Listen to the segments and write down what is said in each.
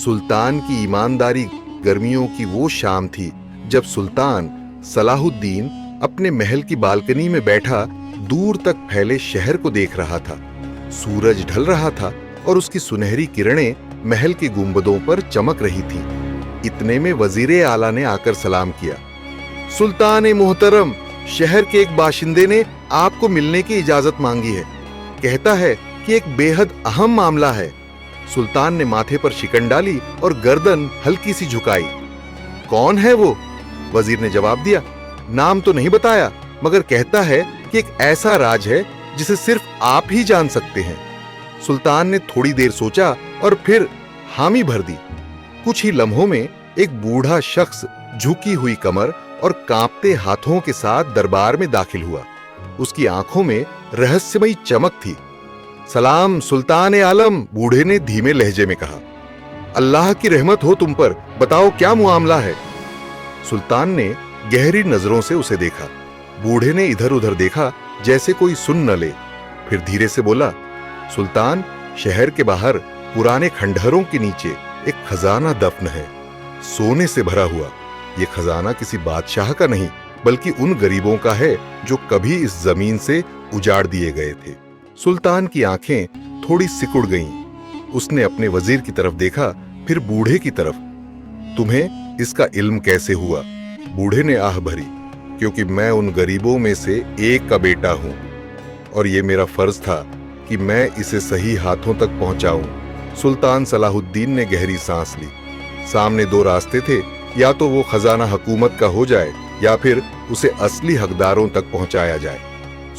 सुल्तान की ईमानदारी गर्मियों की वो शाम थी जब सुल्तान सलाहुद्दीन अपने महल की बालकनी में बैठा दूर तक फैले शहर को देख रहा था। सूरज ढल रहा था और उसकी सुनहरी किरणें महल के गुंबदों पर चमक रही थीं। इतने में वजीरे आला ने आकर सलाम किया। सुल्तान मोहतरम, शहर के एक बाशिंदे ने आपको मिलने की इजाजत मांगी है। कहता है कि एक बेहद अहम मामला है। सुल्तान ने माथे पर शिकन डाली और गर्दन हल्की सी झुकाई। कौन है वो? वजीर ने जवाब दिया। नाम तो नहीं बताया, मगर कहता है कि एक ऐसा राज है जिसे सिर्फ आप ही जान सकते हैं। सुल्तान ने थोड़ी देर सोचा और फिर हामी भर दी। कुछ ही लम्हों में एक बूढ़ा शख्स झुकी हुई कमर और कांपते हाथों के साथ दरबार में दाखिल हुआ। उसकी आंखों में रहस्यमयी चमक थी। सलाम सुल्तान आलम, बूढ़े ने धीमे लहजे में कहा। अल्लाह की रहमत हो तुम पर, बताओ क्या मामला है? सुल्तान ने गहरी नजरों से उसे देखा। बूढ़े ने इधर उधर देखा जैसे कोई सुन न ले, फिर धीरे से बोला, सुल्तान, शहर के बाहर पुराने खंडहरों के नीचे एक खजाना दफन है, सोने से भरा हुआ। ये खजाना किसी बादशाह का नहीं, बल्कि उन गरीबों का है जो कभी इस जमीन से उजाड़ दिए गए थे। सुल्तान की आंखें थोड़ी सिकुड़ गईं। उसने अपने वजीर की तरफ देखा, फिर बूढ़े की तरफ। तुम्हें इसका इल्म कैसे हुआ? बूढ़े ने आह भरी। क्योंकि मैं उन गरीबों में से एक का बेटा हूं और ये मेरा फर्ज था कि मैं इसे सही हाथों तक पहुंचाऊं। सुल्तान सलाहुद्दीन ने गहरी सांस ली। सामने दो रास्ते थे, या तो वो खजाना हुकूमत का हो जाए या फिर उसे असली हकदारों तक पहुंचाया जाए।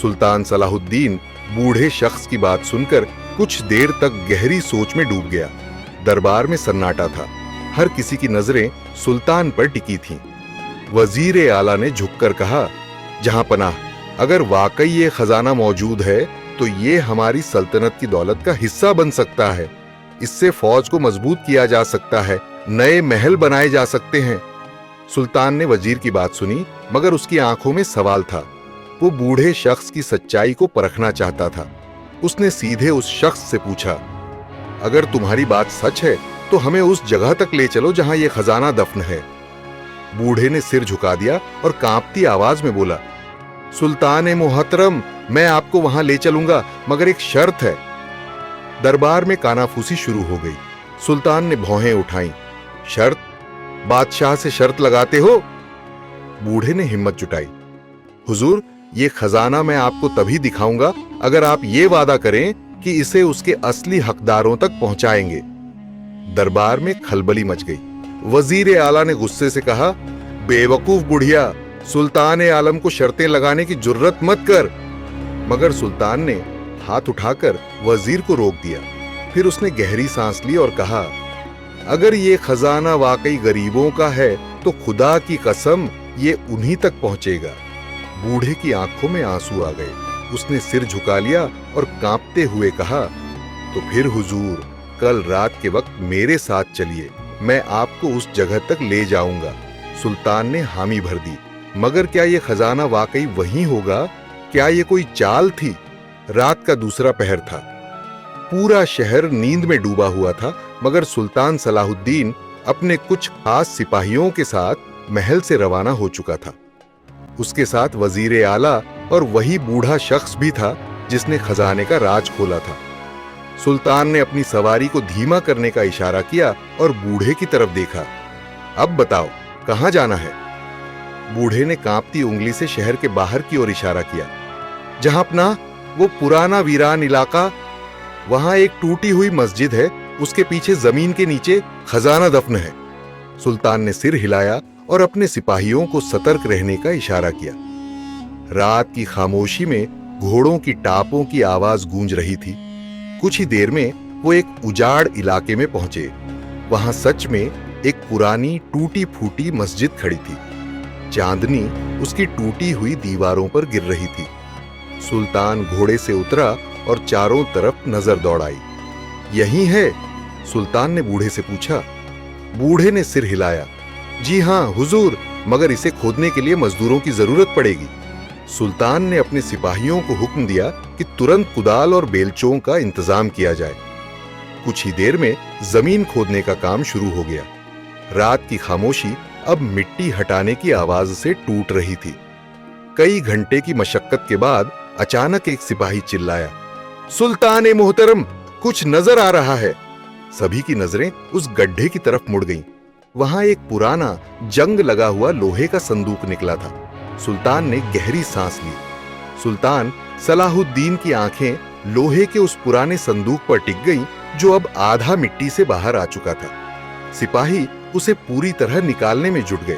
सुल्तान सलाहुद्दीन बूढ़े शख्स की बात सुनकर कुछ देर तक गहरी सोच में डूब गया। दरबार में सन्नाटा था। हर किसी की नजरें सुल्तान पर टिकी थीं। वजीर आला ने झुककर कहा, जहां पनाह, अगर वाकई ये खजाना मौजूद है तो ये हमारी सल्तनत की दौलत का हिस्सा बन सकता है। इससे फौज को मजबूत किया जा सकता है, नए महल बनाए जा सकते हैं। सुल्तान ने वजीर की बात सुनी, मगर उसकी आंखों में सवाल था। वो बूढ़े शख्स की सच्चाई को परखना चाहता था। उसने सीधे उस शख्स से पूछा, अगर तुम्हारी बात सच है तो हमें उस जगह तक ले चलो जहां यह खजाना दफन है। बूढ़े ने सिर झुका दिया और कांपती आवाज में बोला, सुल्तान मोहतरम, मैं आपको वहां ले चलूंगा, मगर एक शर्त है। दरबार में कानाफूसी शुरू हो गई। सुल्तान ने भौहें उठाई। शर्त? बादशाह से शर्त लगाते हो? बूढ़े ने हिम्मत जुटाई। हुजूर, ये खजाना मैं आपको तभी दिखाऊंगा अगर आप ये वादा करें कि इसे उसके असली हकदारों तक पहुंचाएंगे। दरबार में खलबली मच गई। वजीर आला ने गुस्से से कहा, बेवकूफ बुढ़िया, सुल्तान आलम को शर्तें लगाने की जुर्रत मत कर। मगर सुल्तान ने हाथ उठाकर वजीर को रोक दिया। फिर उसने गहरी सांस ली और कहा, अगर ये खजाना वाकई गरीबों का है तो खुदा की कसम ये उन्हीं तक पहुंचेगा। बूढ़े की आंखों में आंसू आ गए। उसने सिर झुका लिया और कांपते हुए कहा, तो फिर हुजूर, कल रात के वक्त मेरे साथ चलिए, मैं आपको उस जगह तक ले जाऊंगा। सुल्तान ने हामी भर दी। मगर क्या ये खजाना वाकई वही होगा? क्या ये कोई चाल थी? रात का दूसरा पहर था। पूरा शहर नींद में डूबा हुआ था, मगर सुल्तान सलाहुद्दीन अपने कुछ खास सिपाहियों के साथ महल से रवाना हो चुका था। उसके साथ वजीर आला और वही बूढ़ा शख्स भी था जिसने खजाने का राज खोला था। सुल्तान ने अपनी सवारी को धीमा करने का इशारा किया और बूढ़े की तरफ देखा। अब बताओ, कहां जाना है? बूढ़े ने कांपती उंगली से शहर के बाहर की ओर इशारा किया। जहां अपना वो पुराना वीरान इलाका, वहां एक टूटी हुई मस्जिद है, उसके पीछे जमीन के नीचे खजाना दफन है। सुल्तान ने सिर हिलाया और अपने सिपाहियों को सतर्क रहने का इशारा किया। रात की खामोशी में घोड़ों की टापों की आवाज गूंज रही थी। कुछ ही देर में वो एक उजाड़ इलाके में पहुंचे। वहां सच में एक पुरानी टूटी फूटी मस्जिद खड़ी थी। चांदनी उसकी टूटी हुई दीवारों पर गिर रही थी। सुल्तान घोड़े से उतरा और चारों तरफ नजर दौड़ाई। यही है? सुल्तान ने बूढ़े से पूछा। बूढ़े ने सिर हिलाया। जी हां हुजूर, मगर इसे खोदने के लिए मजदूरों की जरूरत पड़ेगी। सुल्तान ने अपने सिपाहियों को हुक्म दिया कि तुरंत कुदाल और बेलचों का इंतजाम किया जाए। कुछ ही देर में जमीन खोदने का काम शुरू हो गया। रात की खामोशी अब मिट्टी हटाने की आवाज से टूट रही थी। कई घंटे की मशक्कत के बाद अचानक एक सिपाही चिल्लाया, सुल्तान ए मोहतरम, कुछ नजर आ रहा है। सभी की नजरें उस गड्ढे की तरफ मुड़ गईं। वहां एक पुराना जंग लगा हुआ लोहे का संदूक निकला था। सुल्तान ने गहरी सांस ली। सुल्तान सलाहुद्दीन की आंखें लोहे के उस पुराने संदूक पर टिक गईं, जो अब आधा मिट्टी से बाहर आ चुका था। सिपाही उसे पूरी तरह निकालने में जुट गए।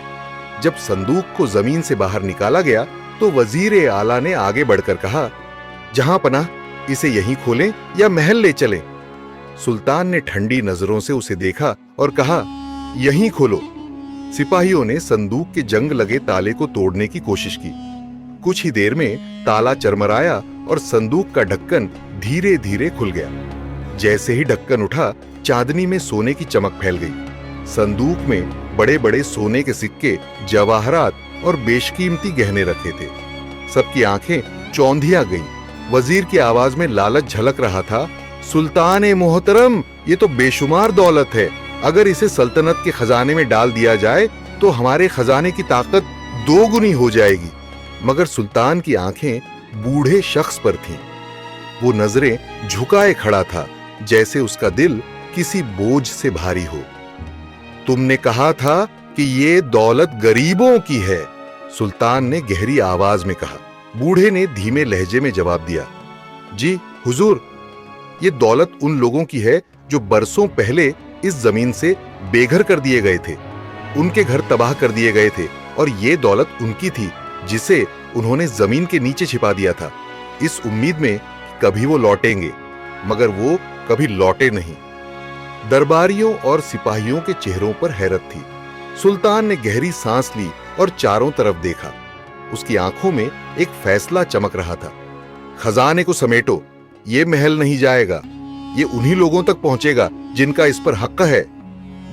जब संदूक को जमीन से बाहर निकाला गया तो वजीर आला ने आगे बढ़कर कहा, जहां पनाह, इसे यहीं खोलें या महल ले चलें? सुल्तान ने ठंडी नजरों से उसे देखा और कहा, यहीं खोलो। सिपाहियों ने संदूक के जंग लगे ताले को तोड़ने की कोशिश की। कुछ ही देर में ताला चरमराया और संदूक का ढक्कन धीरे धीरे खुल गया। जैसे ही ढक्कन उठा, चांदनी में सोने की चमक फैल गई। संदूक में बड़े बड़े सोने के सिक्के, जवाहरात और बेशकीमती गहने रखे थे। सबकी आंखें चौंधिया गईं। वजीर की आवाज में लालच झलक रहा था, सुल्तान ए मोहतरम, ये तो बेशुमार दौलत है। अगर इसे सल्तनत के खजाने में डाल दिया जाए तो हमारे खजाने की ताकत दोगुनी हो जाएगी। मगर सुल्तान की आंखें बूढ़े शख्स पर थीं। वो नजरें झुकाए खड़ा था, जैसे उसका दिल किसी बोझ से भारी हो। तुमने कहा था कि ये दौलत गरीबों की है, सुल्तान ने गहरी आवाज में कहा। बूढ़े ने धीमे लहजे में जवाब दिया, जी हुजूर, ये दौलत उन लोगों की है जो बरसों पहले इस जमीन से बेघर कर दिए गए थे। उनके घर तबाह कर दिए गए थे और ये दौलत उनकी थी जिसे उन्होंने जमीन के नीचे छिपा दिया था, इस उम्मीद में कभी वो लौटेंगे, मगर वो कभी लौटे नहीं। दरबारियों और सिपाहियों के चेहरों पर हैरत थी। सुल्तान ने गहरी सांस ली और चारों तरफ देखा। उसकी आंखों में एक फैसला चमक रहा था। खजाने को समेटो, ये महल नहीं जाएगा, ये उन्हीं लोगों तक पहुंचेगा जिनका इस पर हक है।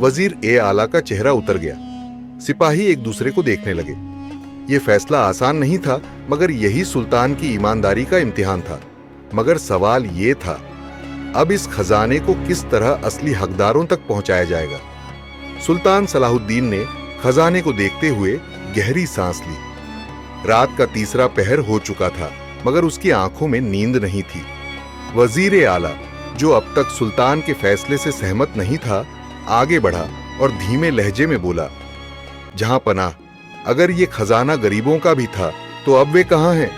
वजीर ए आला का चेहरा उतर गया। सिपाही एक दूसरे को देखने लगे। ये फैसला आसान नहीं था, मगर यही सुल्तान की ईमानदारी का इम्तिहान था। मगर सवाल ये था, अब इस खजाने को किस तरह असली हकदारों तक पहुंचाया जाएगा? सुल्तान सलाहुद्दीन ने खजाने को देखते हुए गहरी सांस ली। रात का तीसरा पहर हो चुका था, मगर उसकी आंखों में नींद नहीं थी। वजीर आला, जो अब तक सुल्तान के फैसले से सहमत नहीं था, आगे बढ़ा और धीमे लहजे में बोला, जहां पनाह, अगर ये खजाना गरीबों का भी था तो अब वे कहां हैं?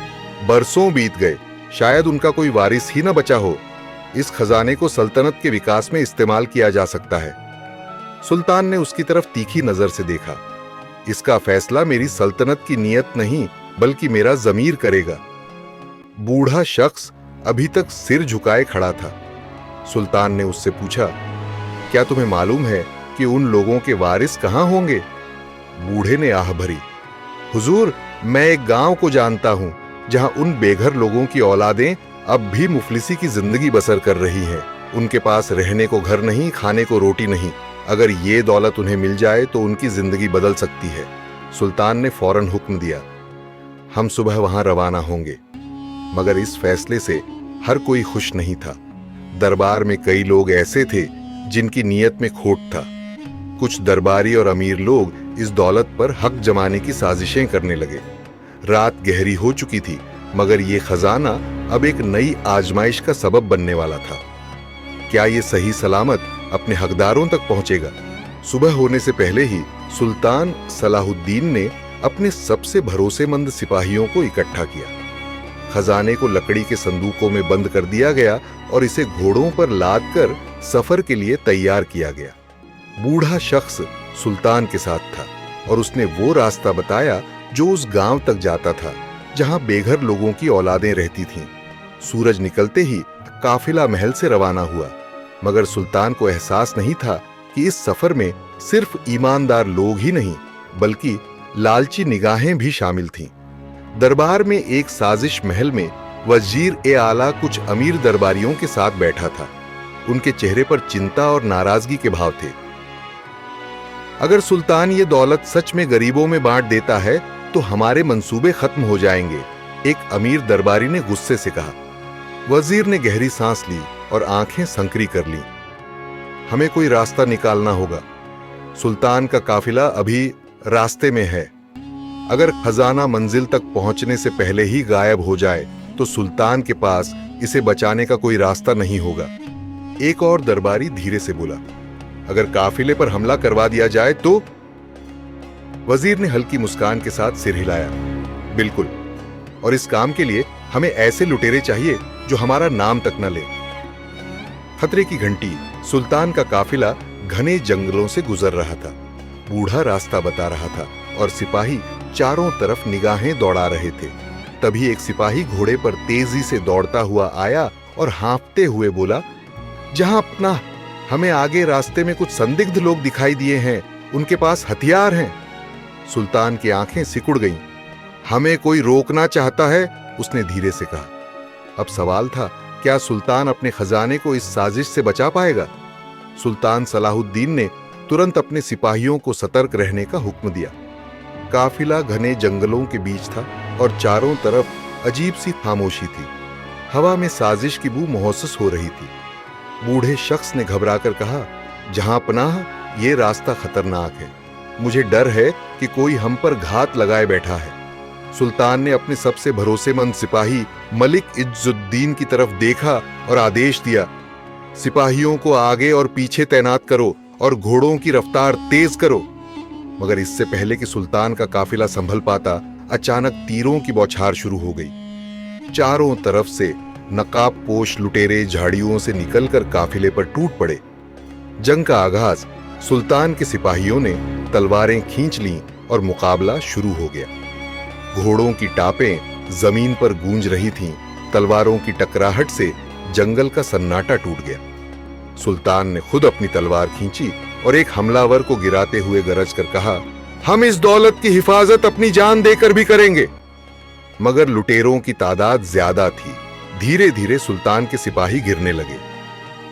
बरसों बीत गए, शायद उनका कोई वारिस ही न बचा हो। इस खजाने को सल्तनत के विकास में इस्तेमाल किया जा सकता है। सुल्तान ने उसकी तरफ तीखी नजर से देखा। इसका फैसला मेरी सल्तनत की नीयत नहीं, बल्कि मेरा जमीर करेगा। बूढ़ा शख्स अभी तक सिर झुकाए खड़ा था। सुल्तान ने उससे पूछा, क्या तुम्हें मालूम है कि उन लोगों के वारिस कहां होंगे? बूढ़े ने आह भरी, हुजूर, मैं एक गांव को जानता हूं जहां उन बेघर लोगों की औलादें अब भी मुफलिसी की जिंदगी बसर कर रही हैं। उनके पास रहने को घर नहीं, खाने को रोटी नहीं। अगर ये दौलत उन्हें मिल जाए तो उनकी जिंदगी बदल सकती है। सुल्तान ने फौरन हुक्म दिया, हम सुबह वहां रवाना होंगे। मगर इस फैसले से हर कोई खुश नहीं था। दरबार में कई लोग ऐसे थे जिनकी नीयत में खोट था। कुछ दरबारी और अमीर लोग इस दौलत पर हक जमाने की साजिशें करने लगे। रात गहरी हो चुकी थी, मगर ये खजाना अब एक नई आजमाइश का सबब बनने वाला था। क्या ये सही सलामत अपने हकदारों तक पहुंचेगा? सुबह होने से पहले ही सुल्तान सलाहुद्दीन ने अपने सबसे भरोसेमंद सिपाहियों को इकट्ठा किया। खजाने को लकड़ी के संदूकों में बंद कर दिया गया और इसे घोड़ों पर लाद कर सफर के लिए तैयार किया गया। बूढ़ा शख्स सुल्तान के साथ था और उसने वो रास्ता बताया जो उस गांव तक जाता था जहां बेघर लोगों की औलादें रहती थीं। सूरज निकलते ही काफिला महल से रवाना हुआ, मगर सुल्तान को एहसास नहीं था कि इस सफर में सिर्फ ईमानदार लोग ही नहीं, बल्कि लालची निगाहें भी शामिल थीं। दरबार में एक साजिश महल में वजीर ए आला कुछ अमीर दरबारियों के साथ बैठा था। उनके चेहरे पर चिंता और नाराजगी के भाव थे। अगर सुल्तान ये दौलत सच में गरीबों में बांट देता है तो हमारे मंसूबे खत्म हो जाएंगे, एक अमीर दरबारी ने गुस्से से कहा। वजीर ने गहरी सांस ली और आंखें संकरी कर ली। हमें कोई रास्ता निकालना होगा। सुल्तान का काफिला अभी रास्ते में है। अगर खजाना मंजिल तक पहुंचने से पहले ही गायब हो जाए तो सुल्तान के पास इसे बचाने का कोई रास्ता नहीं होगा। एक और दरबारी धीरे से बोला, अगर काफिले पर हमला करवा दिया जाए तो? वजीर ने हल्की मुस्कान के साथ सिर हिलाया, बिल्कुल, और इस काम के लिए हमें ऐसे लुटेरे चाहिए जो हमारा नाम तक न ले। खतरे की घंटी। सुल्तान का काफिला घने जंगलों से गुजर रहा था। बूढ़ा रास्ता बता रहा था और सिपाही चारों तरफ निगाहें दौड़ा रहे थे। तभी एक सिपाही घोड़े पर तेजी से दौड़ता हुआ आया और हाँफते हुए बोला, जहां अपना, हमें आगे रास्ते में कुछ संदिग्ध लोग दिखाई दिए हैं, उनके पास हथियार हैं। सुल्तान की आंखें सिकुड़ गईं। हमें कोई रोकना चाहता है, उसने धीरे से कहा। अब सवाल था, क्या सुल्तान अपने खजाने को इस साजिश से बचा पाएगा? सुल्तान सलाहुद्दीन ने तुरंत अपने सिपाहियों को सतर्क रहने का हुक्म दिया। काफिला घने जंगलों के बीच था और चारों तरफ अजीब सी खामोशी थी। हवा में साजिश की बू महसूस हो रही थी। बूढ़े शख्स ने घबराकर कहा, जहां पनाह, ये रास्ता खतरनाक है। मुझे डर है कि कोई हम पर घात लगाए बैठा है। सुल्तान ने अपने सबसे भरोसेमंद सिपाही मलिक इज्जुद्दीन की तरफ देखा और आदेश दिया, सिपाहियों को आगे और पीछे तैनात करो और घोड़ों की रफ्तार तेज करो। मगर इससे पहले कि सुल्तान का काफिला संभल पाता, अचानक तीरों की बौछार शुरू हो गई। चारों तरफ से नकाबपोश लुटेरे झाड़ियों से निकलकर काफिले पर टूट पड़े। जंग का आगाज। सुल्तान के सिपाहियों ने तलवारें खींच लीं और मुकाबला शुरू हो गया। घोड़ों की टापें जमीन पर गूंज रही थीं। तलवारों की टकराहट से जंगल का सन्नाटा टूट गया। सुल्तान ने खुद अपनी तलवार खींची और एक हमलावर को गिराते हुए गरज कर कहा, हम इस दौलत की हिफाजत अपनी जान देकर भी करेंगे। मगर लुटेरों की तादाद ज्यादा थी। धीरे धीरे सुल्तान के सिपाही गिरने लगे।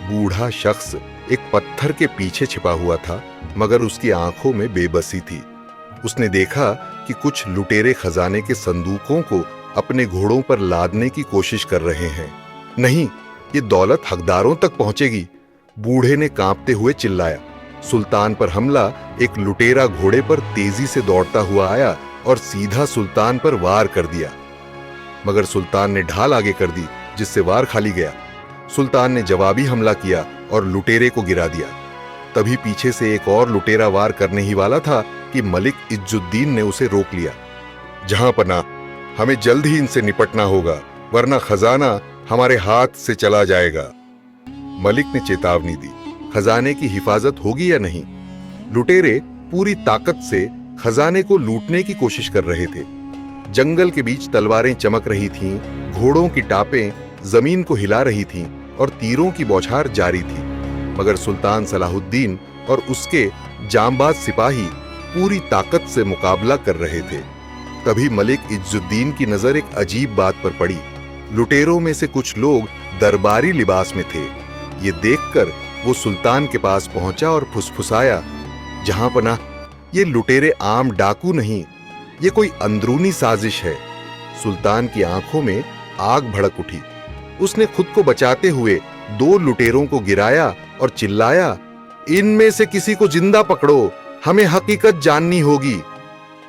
बूढ़ा शख्स एक पत्थर के पीछे छिपा हुआ था, मगर उसकी आंखों में बेबसी थी। उसने देखा कि कुछ लुटेरे खजाने के संदूकों को अपने घोड़ों पर लादने की कोशिश कर रहे हैं। नहीं, ये दौलत हकदारों तक पहुंचेगी। बूढ़े ने कांपते हुए चिल्लाया। सुल्तान पर हमला। एक लुटेरा घोड़े पर तेजी से दौड़ता हुआ आया और सीधा सुल्तान पर वार कर दिया। मगर सुल्तान ने ढाल आगे कर दी, जिससे वार खाली गया। सुल्तान ने जवाबी हमला किया और लुटेरे को गिरा दिया। तभी पीछे से एक और लुटेरा वार करने ही वाला था कि मलिक इज्जुद्दीन ने उसे रोक लिया। जहां पना, हमें जल्द ही इनसे निपटना होगा, वरना खजाना हमारे हाथ से चला जाएगा। मलिक ने चेतावनी दी, खजाने की हिफाजत होगी या नहीं? लुटेरे पूरी ताकत से खजाने को लूटने की कोशिश कर रहे थे। जंगल के बीच तलवारें चमक रही थीं, घोड़ों की टापें जमीन को हिला रही थीं और तीरों की बौछार जारी थी। मगर सुल्तान सलाहुद्दीन और उसके जांबाज सिपाही पूरी ताकत से मुकाबला कर रहे थे। तभी मलिक इज्जुद्दीन की नजर एक अजीब बात पर पड़ी। लुटेरों में से कुछ लोग दरबारी लिबास में थे। ये देखकर वो सुल्तान के पास पहुंचा और फुसफुसाया, जहां पनाह, ये लुटेरे आम डाकू नहीं, ये कोई अंदरूनी साजिश है। सुल्तान की आंखों में आग भड़क उठी। उसने खुद को बचाते हुए दो लुटेरों को गिराया और चिल्लाया, इनमें से किसी को जिंदा पकड़ो, हमें हकीकत जाननी होगी।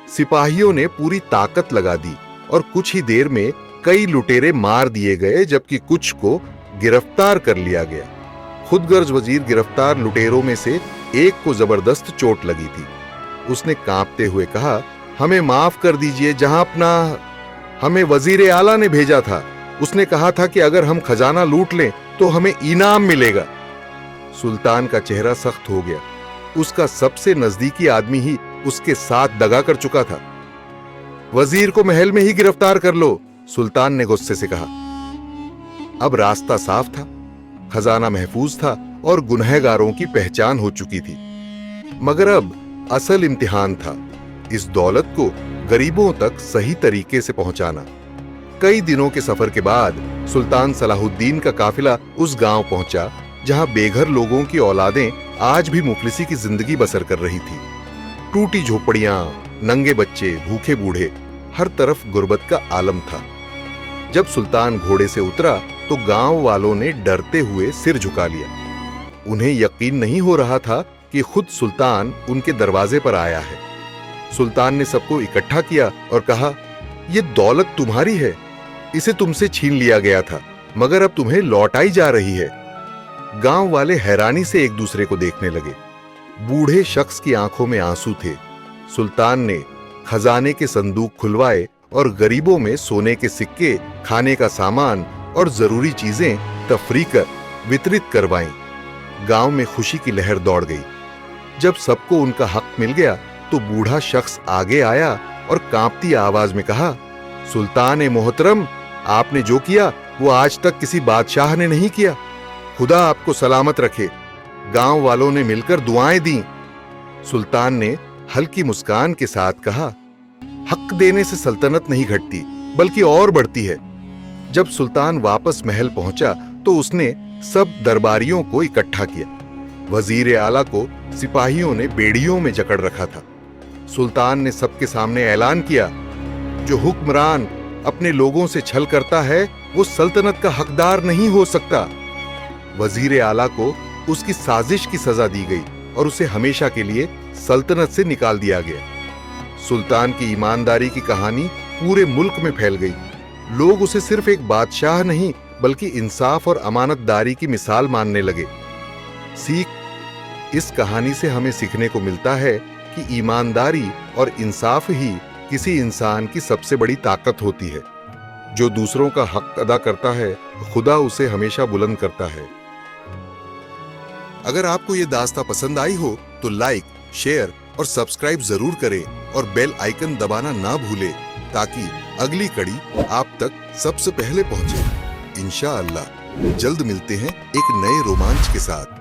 सिपाहियों ने पूरी ताकत लगा दी और कुछ ही देर में कई लुटेरे मार दिए गए, जबकि कुछ को गिरफ्तार कर लिया गया। खुदगर्ज वजीर गिरफ्तार लुटेरों में से एक को जबरदस्त चोट लगी थी। उसने कांपते हुए कहा, हमें माफ कर दीजिए जहां अपना, हमें वजीर आला ने भेजा था। उसने कहा था कि अगर हम खजाना लूट लें तो हमें इनाम मिलेगा। सुल्तान का चेहरा सख्त हो गया। उसका सबसे नजदीकी आदमी ही उसके साथ दगा कर चुका था। वजीर को महल में ही गिरफ्तार कर लो, सुल्तान ने गुस्से से कहा। अब रास्ता साफ था, खजाना महफूज था और गुनहगारों की पहचान हो चुकी थी। मगर अब असल इम्तिहान था, इस दौलत को गरीबों तक सही तरीके से पहुंचाना। कई दिनों के सफर के बाद सुल्तान सलाहुद्दीन का काफिला उस गांव पहुंचा जहां बेघर लोगों की औलादें आज भी मुफलिसी की जिंदगी बसर कर रही थी। टूटी झोपड़ियां, नंगे बच्चे, भूखे बूढ़े, हर तरफ गुर्बत का आलम था। जब सुल्तान घोड़े से उतरा तो गांव वालों ने डरते हुए सिर झुका लिया। उन्हें यकीन नहीं हो रहा था कि खुद सुल्तान उनके दरवाजे पर आया है। सुल्तान ने सबको इकट्ठा किया और कहा, ये दौलत तुम्हारी है, इसे तुमसे छीन लिया गया था, मगर अब तुम्हें लौटाई जा रही है। गांव वाले हैरानी से एक दूसरे को देखने लगे। बूढ़े शख्स की आंखों में आंसू थे। सुल्तान ने खजाने के संदूक खुलवाए और गरीबों में सोने के सिक्के, खाने का सामान और जरूरी चीजें तफरीह कर वितरित करवाईं। गांव में खुशी की लहर दौड़ गई। जब सबको उनका हक मिल गया तो बूढ़ा शख्स आगे आया और कांपती आवाज में कहा, सुल्तान ए मोहतरम, आपने जो किया वो आज तक किसी बादशाह ने नहीं किया। खुदा आपको सलामत रखे। गांव वालों ने मिलकर दुआएं दी। सुल्तान ने हल्की मुस्कान के साथ कहा, हक देने से सल्तनत नहीं घटती बल्कि और बढ़ती है। जब सुल्तान वापस महल पहुंचा तो उसने सब दरबारियों को इकट्ठा किया। वजीर आला को सिपाहियों ने बेड़ियों में जकड़ रखा था। सुल्तान ने सबके सामने ऐलान किया, जो हुक्मरान अपने लोगों से छल करता है वो सल्तनत का हकदार नहीं हो सकता। वजीर आला को उसकी साजिश की सजा दी गई और उसे हमेशा के लिए सल्तनत से निकाल दिया गया। सुल्तान की ईमानदारी की कहानी पूरे मुल्क में फैल गई। लोग उसे सिर्फ एक बादशाह नहीं बल्कि इंसाफ और अमानतदारी की मिसाल मानने लगे। सीख इस कहानी से हमें सीखने को मिलता है कि ईमानदारी और इंसाफ ही किसी इंसान की सबसे बड़ी ताकत होती है। जो दूसरों का हक अदा करता है, खुदा उसे हमेशा बुलंद करता है। अगर आपको ये दास्तां पसंद आई हो तो लाइक, शेयर और सब्सक्राइब जरूर करें और बेल आइकन दबाना ना भूलें ताकि अगली कड़ी आप तक सबसे पहले पहुंचे। इंशाअल्लाह जल्द मिलते हैं एक नए रोमांच के साथ।